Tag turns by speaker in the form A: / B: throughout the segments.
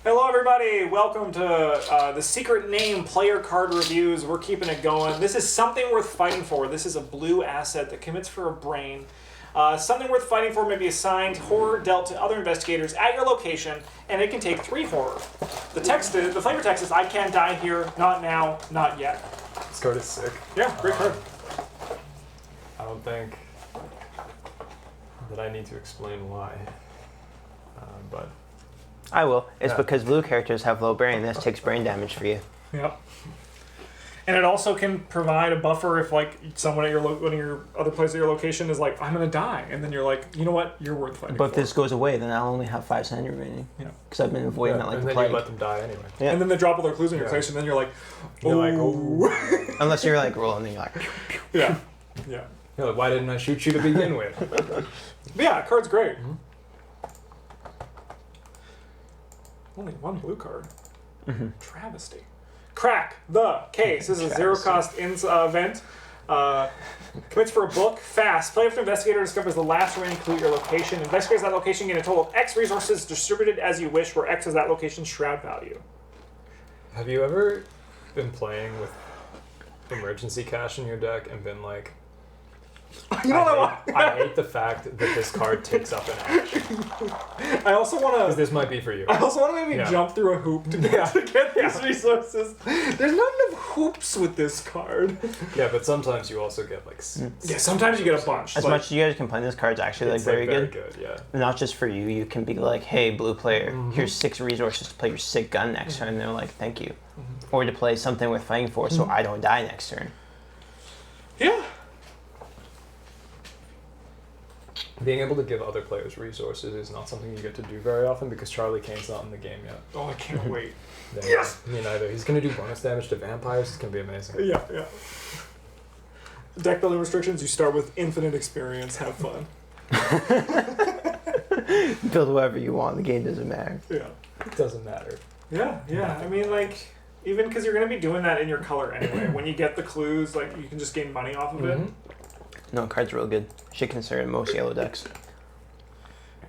A: Hello everybody, welcome to the Secret Name Player Card Reviews. We're keeping it going. This is something worth fighting for. This is a blue asset that commits for a brain. Something worth fighting for may be assigned horror dealt to other investigators at your location, and it can take 3 horror. The flavor text is, I can't die here, not now, not yet.
B: This card is sick.
A: Yeah, great card.
B: I don't think that I need to explain why, but...
C: I will. It's because blue characters have low brain. This takes brain damage for you.
A: Yep. And it also can provide a buffer if, like, someone at one of your other players at your location is like, I'm gonna die, and then you're like, you know what, you're worth fighting
C: But if
A: for.
C: this goes away, then I'll only have 5 sanity remaining.
A: Yeah.
C: Because I've been avoiding that like
B: and
C: the
B: then
C: plague.
B: you let them die anyway.
C: Yeah.
A: And then they drop all their clues in your place, and then you're like, oh.
C: Unless you're like rolling and you're like...
A: Yeah. Yeah.
B: You're like, why didn't I shoot you to begin with?
A: But yeah, card's great.
B: Mm-hmm.
A: Only one blue card.
C: Mm-hmm.
A: Travesty. Crack the case. This is a zero-cost event. Commits for a book. Fast. Play after investigator discovers the last remaining clue at your location. Investigators that location gain a total of X resources distributed as you wish, where X is that location's shroud value.
B: Have you ever been playing with emergency cash in your deck and been like, I hate the fact that this card takes up an action.
A: I also want
B: Because
A: to.
B: this might be for you.
A: I also want to maybe jump through a hoop to get these resources. There's not enough hoops with this card.
B: Yeah, but sometimes you also get like...
A: Yeah, sometimes you get a bunch.
C: As much as you guys complain, this card's actually like
B: It's
C: very
B: very
C: good.
B: good, yeah.
C: Not just for you. You can be like, hey, blue player, here's 6 resources to play your sick gun next turn. And they're like, thank you. Or to play something worth fighting for so I don't die next turn.
A: Yeah.
B: Being able to give other players resources is not something you get to do very often because Charlie Kane's not in the game yet.
A: Oh, I can't wait.
B: Yeah,
A: Yes!
B: Me neither. He's going to do bonus damage to vampires. It's going to be amazing.
A: Yeah, yeah. Deck building restrictions, you start with infinite experience, have fun.
C: Build whoever you want. The game doesn't matter.
A: Yeah.
B: It doesn't matter.
A: Yeah, yeah. I mean, like, even because you're going to be doing that in your color anyway. When you get the clues, like, you can just gain money off of it.
C: No, card's real good. Should consider in most yellow decks.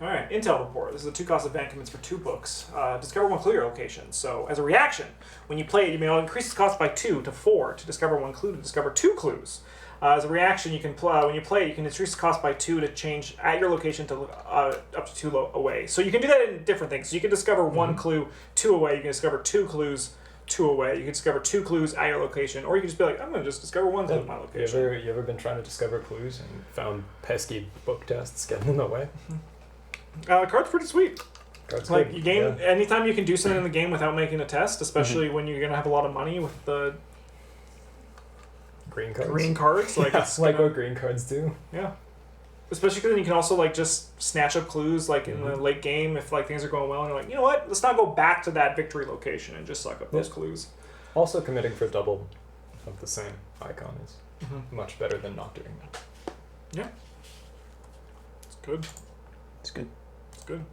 A: Alright, Intel Report. This is a 2-cost event, commits for 2 books. Discover 1 clue at your location. So, as a reaction, when you play it, you may increase its cost by 2 to 4 to discover 1 clue to discover 2 clues. As a reaction, you can when you play it, you can increase the cost by 2 to change at your location to up to 2 away. So you can do that in different things. So you can discover 1 clue 2 away. You can discover 2 clues 2 away. You can discover 2 clues at your location, or you can just be like, I'm going to just discover 1 clue at my location.
B: You ever been trying to discover clues and found pesky book tests getting in the way?
A: Card's pretty sweet.
B: Card's
A: Like,
B: good.
A: you gain anytime you can do something in the game without making a test, especially when you're going to have a lot of money with the
B: Green cards.
A: like it's
B: like
A: gonna,
B: what green cards do.
A: yeah. Especially because then you can also like just snatch up clues like in the late game if like things are going well and you're like, you know what, let's not go back to that victory location and just suck up those clues.
B: Also, committing for double of the same icon is much better than not doing that.
A: Yeah. It's good.
C: It's good.
A: It's good.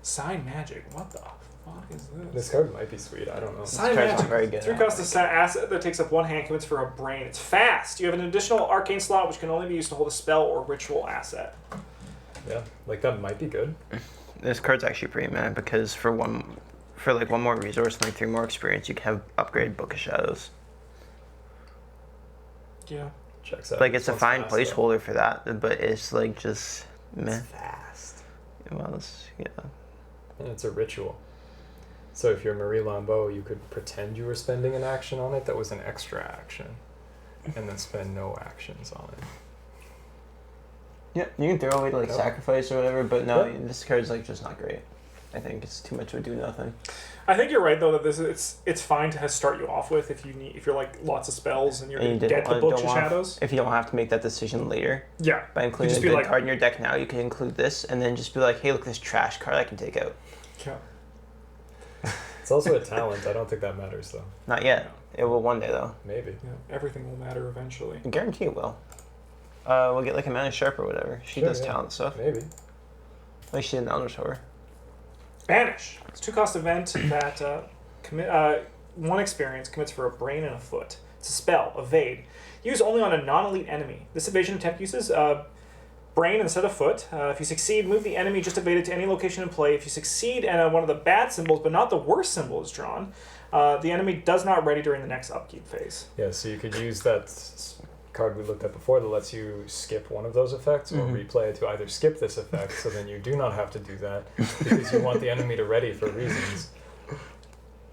A: Sign magic. What the fuck is this?
B: This card might be sweet. I don't know.
A: Sign
C: card's
A: magic.
C: very good.
A: 3-cost asset that takes up 1 hand, commits for a brain. It's fast. You have an additional arcane slot which can only be used to hold a spell or ritual asset.
B: Yeah, like that might be good.
C: This card's actually pretty mad because for one more resource and like 3 more experience, you can have upgrade Book of Shadows.
A: Yeah.
B: Checks out.
C: Like it's a
B: Sounds
C: fine
B: fast, though.
C: placeholder for that, but it's like just meh.
B: It's fast.
C: Well, yeah.
B: And it's a ritual. So if you're Marie Lambeau, you could pretend you were spending an action on it that was an extra action, and then spend no actions on it.
C: Yeah, you can throw away to like
B: Yep.
C: sacrifice or whatever, but no,
B: Yep.
C: this card's like just not great. I think it's too much of a do nothing.
A: I think you're right though that it's fine to start you off with if you're like lots of spells and you're
C: And you
A: gonna get the Books of Shadows.
C: If you don't have to make that decision later,
A: Yeah.
C: by including
A: just
C: a
A: be
C: good
A: like-
C: card in your deck now, you can include this, and then just be like, hey, look, this trash card I can take out.
A: Yeah.
B: It's also a talent. I don't think that matters though.
C: Not yet. It will one day though.
B: Maybe.
A: Yeah. Everything will matter eventually.
C: I guarantee it will. We'll get like Amanda Sharp or whatever. She
B: Sure,
C: does
B: yeah.
C: talent stuff.
B: Maybe.
C: Like she did an Elder Tower.
A: Banish. It's a 2-cost event that 1 experience commits for a brain and a foot. It's a spell, evade. Used only on a non-elite enemy. This evasion attempt uses brain instead of foot. If you succeed, move the enemy just evaded to any location in play. If you succeed and one of the bad symbols, but not the worst symbol is drawn, the enemy does not ready during the next upkeep phase.
B: Yeah, so you could use that card we looked at before that lets you skip one of those effects or replay it to either skip this effect, so then you do not have to do that because you want the enemy to ready for reasons,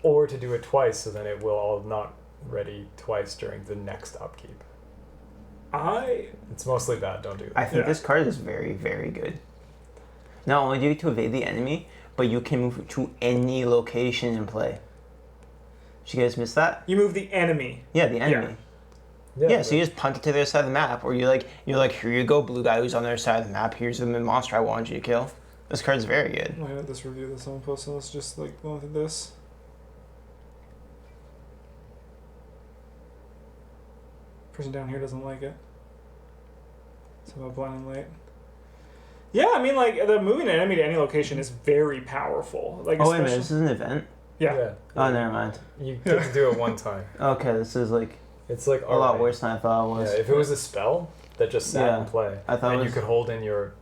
B: or to do it twice, so then it will all not ready twice during the next upkeep. It's mostly bad, don't do that.
C: I think this card is very, very good. Not only do you get to evade the enemy, but you can move to any location in play. Did you guys miss that?
A: You move the enemy.
C: Yeah, the enemy. Yeah, so you just punt it to the other side of the map, or you're like, here you go, blue guy who's on the other side of the map. Here's the monster I wanted you to kill. This card's very good.
A: I had this review that someone posted. Let's just go through this. Person down here doesn't like it. It's about blinding light. Yeah, I mean, the moving an enemy to any location is very powerful.
C: Wait a minute, this is an event?
A: Yeah.
C: Oh, never mind.
B: You get to do it one time.
C: Okay, this is
B: it's like
C: a lot worse than I thought it was.
B: Yeah, if it was a spell that just sat in play,
C: I thought
B: and you could hold in your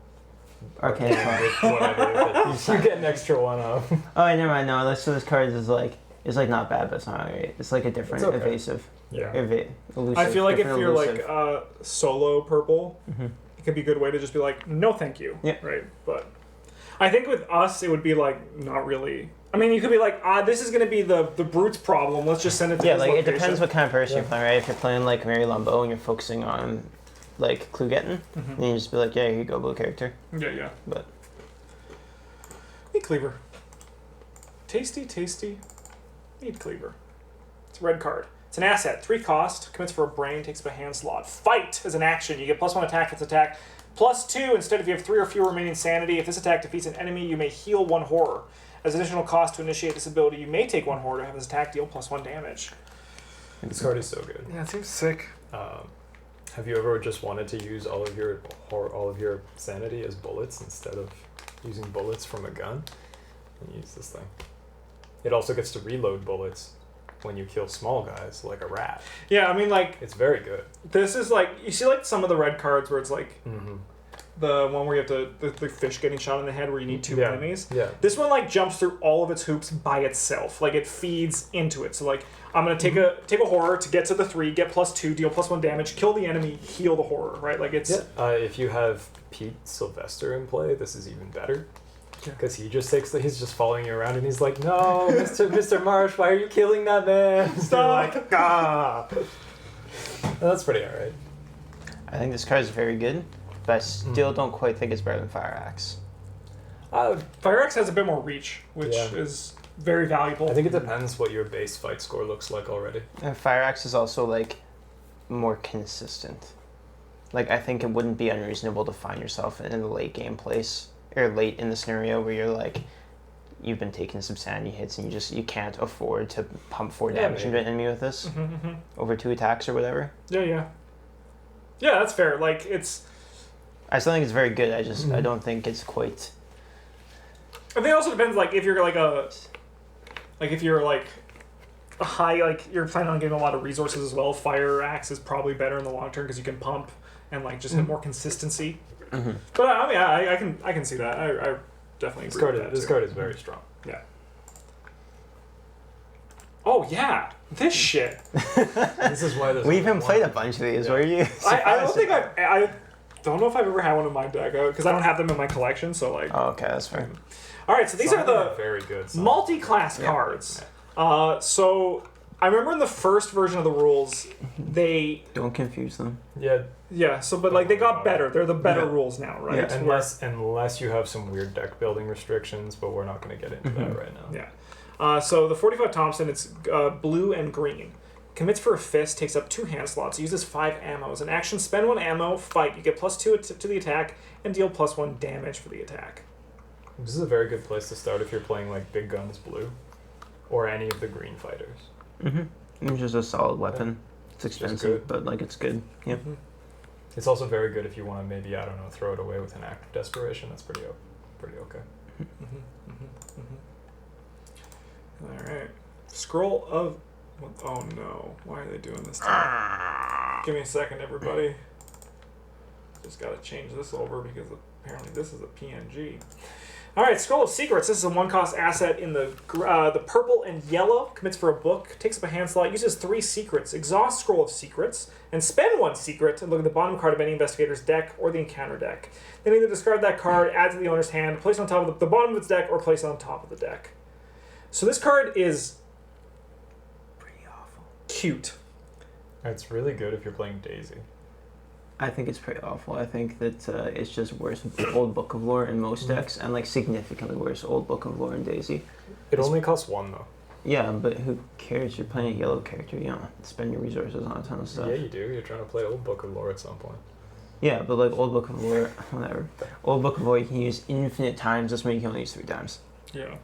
C: Arcane
B: card, whatever, you get an extra one off.
C: Oh, wait, never mind. No, so this card is it's not bad, but it's not great. It's a different evasive.
B: Yeah.
A: Elusive, I feel like if you're solo purple, it could be a good way to just be no, thank you.
C: Yeah.
A: Right. But I think with us, it would be not really. I mean, you could be this is going to be the brute's problem. Let's just send it to this location.
C: It depends what kind of person you're playing, right? If you're playing Mary Lambeau and you're focusing on clue getting, then you just be here you go, blue character.
A: Yeah.
C: But
A: Meat Cleaver. Tasty. Meat Cleaver. It's a red card. It's an asset. 3 cost. Commits for a brain. Takes up a hand slot. Fight as an action. You get +1 attack for its attack. +2 instead if you have 3 or fewer remaining sanity. If this attack defeats an enemy, you may heal 1 horror. As additional cost to initiate this ability, you may take 1 horror to have this attack deal +1 damage.
B: This card is so good.
A: Yeah, it seems sick.
B: Have you ever just wanted to use all of your sanity as bullets instead of using bullets from a gun? And use this thing. It also gets to reload bullets when you kill small guys like a rat.
A: Yeah, I mean
B: it's very good.
A: This is you see some of the red cards where it's the one where you have the fish getting shot in the head where you need 2 enemies.
B: Yeah.
A: This one jumps through all of its hoops by itself. It feeds into it. So I'm gonna take a horror to get to the 3, get +2, deal +1 damage, kill the enemy, heal the horror. Right? It's.
B: Yeah. If you have Pete Sylvester in play, this is even better. Because he just he's just following you around and he's like, no, Mr. Marsh, why are you killing that man?
A: Stop.
B: You're ah. That's pretty alright.
C: I think this card is very good, but I still don't quite think it's better than Fire Axe.
A: Fire Axe has a bit more reach, which is very valuable.
B: I think it depends what your base fight score looks like already.
C: And Fire Axe is also more consistent. I think it wouldn't be unreasonable to find yourself in a late game place. Or late in the scenario where you're you've been taking some sanity hits and you can't afford to pump 4 damage into an enemy with this over 2 attacks or whatever.
A: Yeah, that's fair. It's.
C: I still think it's very good. I just I don't think it's quite.
A: I think it also depends. If you're if you're a high you're planning on getting a lot of resources as well. Fire Axe is probably better in the long term because you can pump and just have more consistency. But I mean, I can see that. I definitely agree with that.
B: This card is very strong.
A: Yeah. Oh yeah, this shit.
B: This is why
C: we even played a bunch of these. Were you?
A: I don't think I don't know if I've ever had one in my deck because I don't have them in my collection. So
C: Oh, okay, that's fair.
A: All right, so these are the
B: very good
A: multi-class cards. So I remember in the first version of the rules, they
C: don't confuse them.
A: Yeah. So, but they got better. They're the better rules now, right?
B: Yeah, unless you have some weird deck building restrictions, but we're not going to get into that right now.
A: Yeah. So the 45 Thompson, it's blue and green. Commits for a fist, takes up 2 hand slots, uses 5 ammo. As an action, spend 1 ammo, fight. You get +2 to the attack, and deal +1 damage for the attack.
B: This is a very good place to start if you're playing Big Guns Blue, or any of the green fighters.
C: It's just a solid weapon. It's expensive, but it's good. Yep.
B: It's also very good if you want to maybe, I don't know, throw it away with an act of desperation. That's pretty okay.
A: All right. Scroll of... Oh no. Why are they doing this to me? Give me a second, everybody. just got to change this over because apparently this is a PNG. All right, Scroll of Secrets. This is a 1-cost asset in the purple and yellow. Commits for a book. Takes up a hand slot. Uses 3 secrets. Exhaust Scroll of Secrets and spend 1 secret and look at the bottom card of any investigator's deck or the encounter deck. Then either discard that card, add to the owner's hand, place it on top of the bottom of its deck, or place it on top of the deck. So this card is
C: Pretty awful.
A: cute.
B: It's really good if you're playing Daisy.
C: I think it's pretty awful. I think that it's just worse Old Book of Lore in most decks, and like significantly worse Old Book of Lore in Daisy.
B: It only costs 1 though.
C: Yeah, but who cares? You're playing a yellow character. You don't spend your resources on a ton of stuff.
B: Yeah, you do. You're trying to play Old Book of Lore at some point.
C: Yeah, but like Old Book of Lore, whatever. Old Book of Lore you can use infinite times. This one you can only use 3 times.
A: Yeah.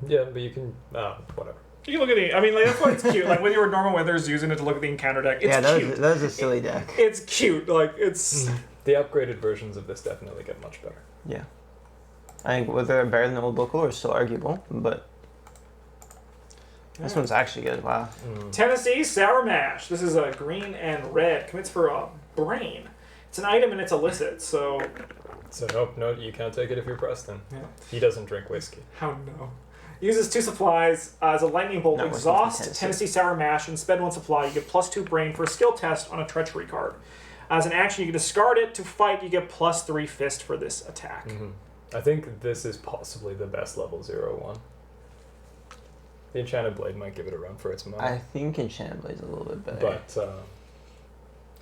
B: Yeah, but you can whatever.
A: You can look at the. I mean, like, that's why it's cute. Like when you were Normal Withers using it to look at the encounter deck, it's cute.
C: That was a silly deck.
A: It's cute. Like it's.
B: The upgraded versions of this definitely get much better.
C: Yeah. I think whether they're better than Old Book of Lore is still arguable, but this one's actually good. Wow.
A: Tennessee Sour Mash. This is a green and red. Commits for a brain. It's an item and it's illicit, so.
B: So nope, you can't take it if you're Preston.
A: Yeah.
B: He doesn't drink whiskey.
A: How no? Uses 2 supplies as a lightning bolt.
C: No,
A: Exhaust Tennessee Sour Mash and spend 1 supply. You get +2 brain for a skill test on a treachery card. As an action, you can discard it to fight. You get +3 fist for this attack.
B: Mm-hmm. I think this is possibly the best level 0/1. The Enchanted Blade might give it a run for its money.
C: I think Enchanted Blade's a little bit better.
B: But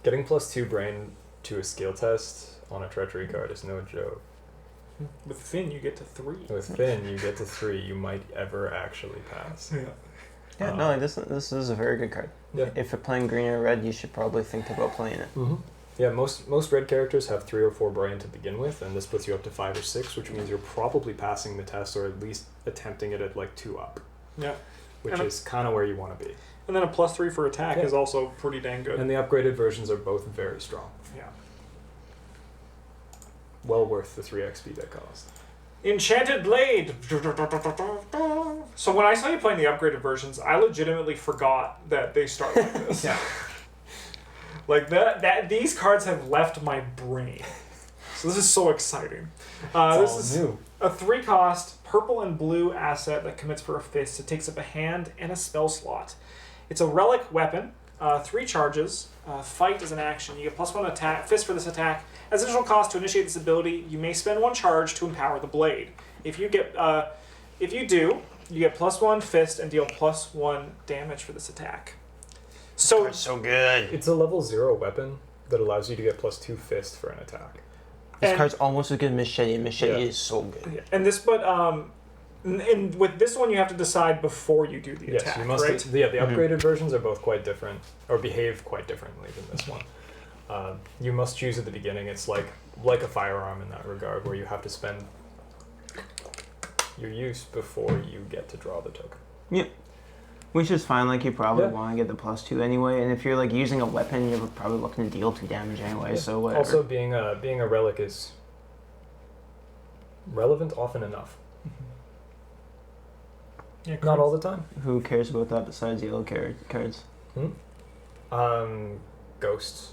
B: getting +2 brain to a skill test on a treachery card is no joke.
A: With Finn, you get to 3.
B: With Finn, you get to 3. You might ever actually pass.
C: Yeah, no, like this is a very good card.
B: Yeah.
C: If you're playing green or red, you should probably think about playing it.
B: Mm-hmm. Yeah, most red characters have 3 or 4 brain to begin with, and this puts you up to 5 or 6, which means you're probably passing the test or at least attempting it at like 2 up.
A: Yeah.
B: Which is kind of where you want to be.
A: And then a +3 for attack is also pretty dang good.
B: And the upgraded versions are both very strong.
A: Yeah.
B: Well worth the 3 XP they cost.
A: Enchanted Blade. So when I saw you playing the upgraded versions, I legitimately forgot that they start like this.
B: Yeah.
A: Like that these cards have left my brain. So this is so exciting. This is
B: new.
A: a 3-cost purple and blue asset that commits for a fist. It takes up a hand and a spell slot. It's a relic weapon. 3 charges. Fight is an action. You get +1 attack fist for this attack. As additional cost to initiate this ability, you may spend 1 charge to empower the blade. If you do, you get +1 fist and deal +1 damage for this attack. So
C: good.
B: It's a level 0 weapon that allows you to get +2 fist for an attack.
C: This card's almost as good as Machete, and Machete is so good.
A: And this, and with this one, you have to decide before you do the attack,
B: you must.
A: right?
B: The upgraded versions are both quite different, or behave quite differently than this one. You must choose at the beginning. It's like a firearm in that regard, where you have to spend your use before you get to draw the token.
C: Yeah. Which is fine, like you probably
B: Yeah.
C: want to get the +2 anyway, and if you're like using a weapon, you're probably looking to deal 2 damage anyway, so whatever.
B: Also, being a relic is relevant often enough.
A: Yeah,
B: Not all the time.
C: Who cares about that besides yellow cards?
B: Ghosts.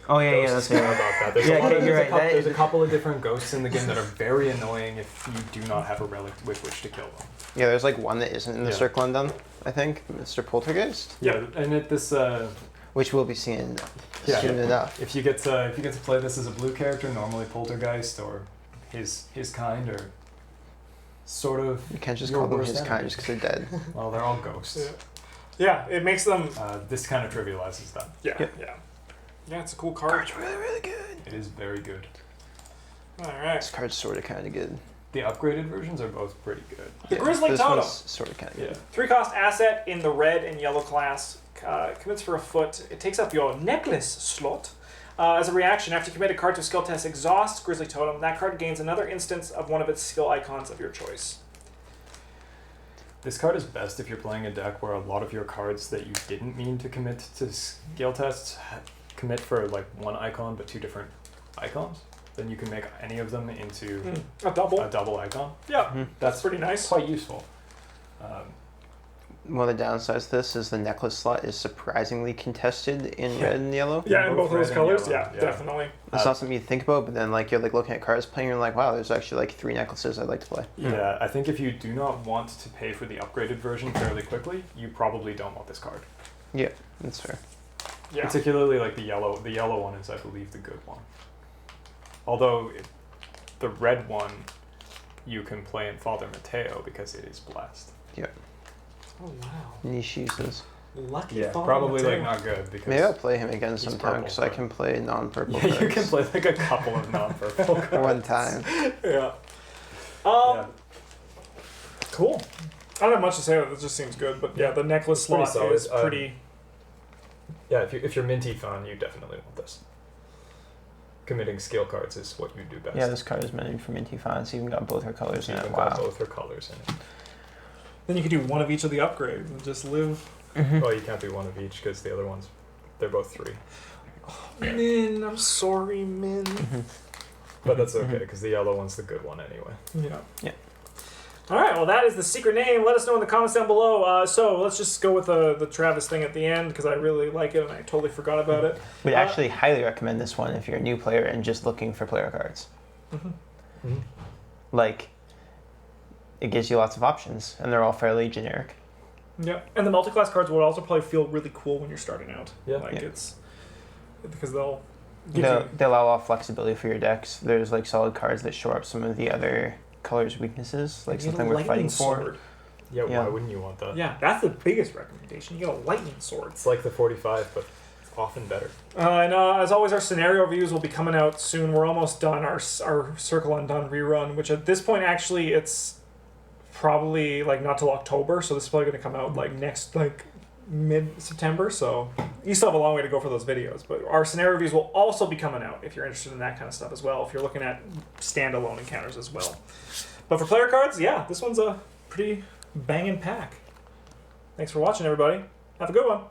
C: Oh yeah,
B: Ghosts
C: that's
B: care
C: right.
B: about that. There's
C: Yeah,
B: a lot
C: okay, you're right.
B: there's a couple of different ghosts in the game that are very annoying if you do not have a relic with which to kill them.
C: Yeah, there's like one that isn't in the
B: Yeah.
C: Circle Undone, I think, Mr. Poltergeist,
B: Yeah, and this
C: which we'll be seeing
B: Yeah.
C: soon enough.
B: if you get to play this as a blue character, normally Poltergeist or his kind or sort of.
C: You can't just
B: your
C: call them
B: worst
C: his kind
B: enemy.
C: just because they're dead.
B: Well, they're all ghosts.
A: Yeah, it makes them.
B: This kind of trivializes that.
A: Yeah. Yeah, it's a cool card.
C: Card's really, really good.
B: It is very good.
A: All right.
C: This card's sort of kind of good.
B: The upgraded versions are both pretty good.
A: The Grizzly
C: this
A: Totem.
C: one's sort of kind of good.
A: 3-cost asset in the red and yellow class. Commits for a foot. It takes up your necklace slot. As a reaction, after you commit a card to a skill test, exhaust Grizzly Totem. That card gains another instance of one of its skill icons of your choice.
B: This card is best if you're playing a deck where a lot of your cards that you didn't mean to commit to skill tests commit for like 1 icon but 2 different icons. Then you can make any of them into
A: A double.
B: a double icon.
A: Yeah, that's pretty nice.
B: Quite useful.
C: one of the downsides to this is the necklace slot is surprisingly contested in red and yellow.
A: Yeah, in both of
B: red
A: those
B: and
A: colors.
B: yellow,
A: Yeah, definitely.
C: It's not something you think about, but then like you're like looking at cards playing, you're like, wow, there's actually like 3 necklaces I'd like to play.
B: Yeah, I think if you do not want to pay for the upgraded version fairly quickly, you probably don't want this card.
C: Yeah, that's fair.
A: Yeah.
B: Particularly like the yellow. The yellow one is, I believe, the good one. Although the red one, you can play in Father Mateo because it is blessed.
A: Oh wow.
C: Niche uses.
A: Lucky.
B: Yeah,
A: Father
B: probably
A: Mateo.
B: like not good because.
C: Maybe I'll play him again
B: He's
C: sometime
B: purple,
C: because I
B: but-
C: can play non-purple
B: Yeah,
C: cards.
B: you can play like a couple of non-purple cards.
C: one time.
A: Yeah.
B: Yeah.
A: Cool. I don't have much to say. It just seems good, but yeah, the necklace
B: It's pretty
A: slot
B: solid.
A: is pretty.
B: Yeah, if you're Minty fan, you definitely want this. Committing skill cards is what you do best.
C: Yeah, this card is meant for Minty fans. Even got both her colors in
B: You've
C: it.
B: got
C: Wow.
B: both her colors in it.
A: Then you could do one of each of the upgrades and just live.
C: Mhm.
B: Oh, you can't do one of each because the other ones, they're both 3.
A: Min, I'm sorry, Min.
C: Mhm.
B: But that's okay because the yellow one's the good one anyway.
A: Yeah.
C: Yeah.
A: All right. Well, that is the secret name. Let us know in the comments down below. So let's just go with the Travis thing at the end because I really like it and I totally forgot about it.
C: Would actually highly recommend this one if you're a new player and just looking for player cards.
A: Mm-hmm.
C: Like, it gives you lots of options, and they're all fairly generic.
A: Yeah, and the multi-class cards would also probably feel really cool when you're starting out.
B: Yeah.
A: Like
C: Yeah.
A: it's because they'll give
C: They allow a lot of flexibility for your decks. There's like solid cards that shore up some of the other colors' weaknesses, like
A: you
C: something
A: get a
C: we're fighting
A: lightning
C: for.
A: sword.
B: Yeah,
C: Yeah.
B: why wouldn't you want that?
A: Yeah, that's the biggest recommendation. You get a lightning sword.
B: It's like the 45, but often better.
A: And as always, our scenario reviews will be coming out soon. We're almost done our Circle Undone rerun, which at this point actually it's probably like not till October, so this is probably going to come out like next like mid-September. So you still have a long way to go for those videos, but our scenario reviews will also be coming out if you're interested in that kind of stuff as well. If you're looking at standalone encounters as well. But for player cards, yeah, this one's a pretty banging pack. Thanks for watching, everybody. Have a good one.